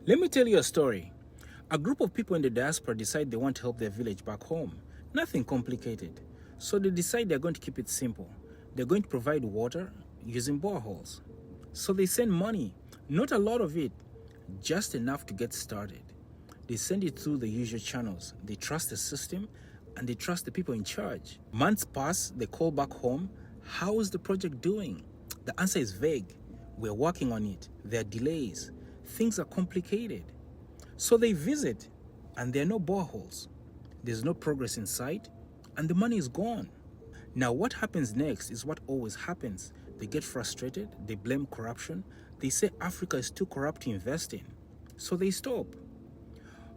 Let me tell you a story. A group of people in the diaspora decide they want to help their village back home. Nothing complicated. So they decide they're going to keep it simple. They're going to provide water using boreholes. So they send money, not a lot of it, just enough to get started. They send it through the usual channels. They trust the system and they trust the people in charge. Months pass, they call back home. How is the project doing? The answer is vague. We're working on it. There are delays. Things are complicated. So they visit and there are no boreholes. There's no progress in sight and the money is gone. Now what happens next is what always happens. They get frustrated, they blame corruption, they say Africa is too corrupt to invest in. So they stop.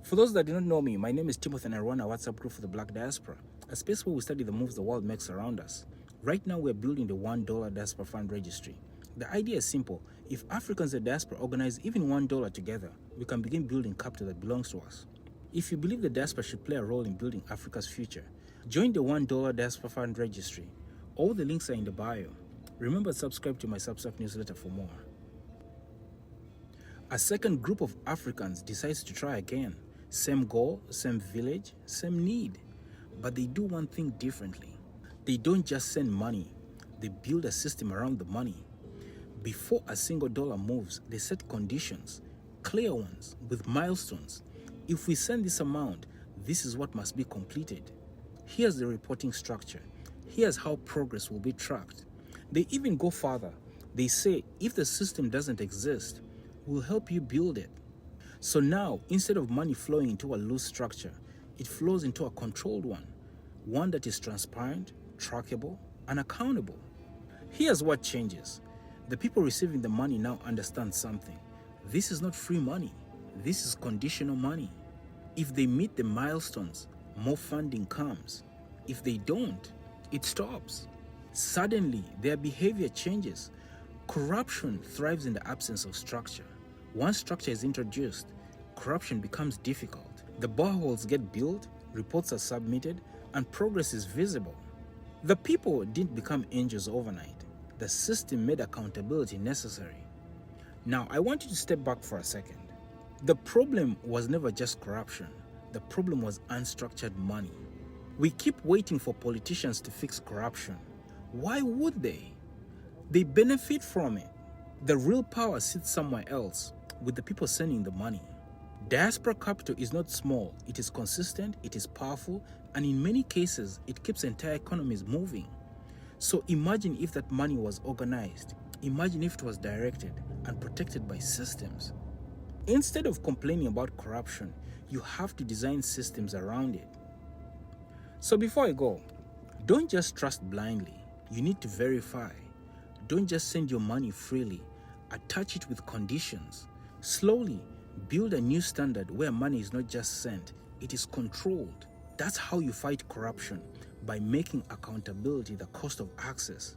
For those that do not know me, my name is Timothy and I run a WhatsApp group for the Black Diaspora, a space where we study the moves the world makes around us. Right now we're building the $1 Diaspora Fund Registry. The idea is simple. If Africans in the diaspora organize even $1 together, we can begin building capital that belongs to us. If you believe the diaspora should play a role in building Africa's future, join the $1 Diaspora Fund Registry. All the links are in the bio. Remember to subscribe to my Substack newsletter for more. A second group of Africans decides to try again. Same goal, same village, same need. But they do one thing differently. They don't just send money, they build a system around the money. Before a single dollar moves, they set conditions, clear ones, with milestones. If we send this amount, this is what must be completed. Here's the reporting structure. Here's how progress will be tracked. They even go further. They say, if the system doesn't exist, we'll help you build it. So now, instead of money flowing into a loose structure, it flows into a controlled one that is transparent, trackable, and accountable. Here's what changes. The people receiving the money now understand something. This is not free money. This is conditional money. If they meet the milestones, more funding comes. If they don't, it stops. Suddenly, their behavior changes. Corruption thrives in the absence of structure. Once structure is introduced, corruption becomes difficult. The boreholes get built, reports are submitted, and progress is visible. The people didn't become angels overnight. The system made accountability necessary. Now, I want you to step back for a second. The problem was never just corruption. The problem was unstructured money. We keep waiting for politicians to fix corruption. Why would they? They benefit from it. The real power sits somewhere else, with the people sending the money. Diaspora capital is not small. It is consistent, it is powerful, and in many cases, it keeps entire economies moving. So imagine if that money was organized. Imagine if it was directed and protected by systems. Instead of complaining about corruption, you have to design systems around it. So before I go, don't just trust blindly. You need to verify. Don't just send your money freely. Attach it with conditions. Slowly, build a new standard where money is not just sent, it is controlled. That's how you fight corruption, by making accountability the cost of access.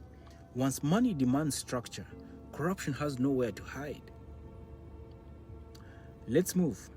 Once money demands structure, corruption has nowhere to hide. Let's move.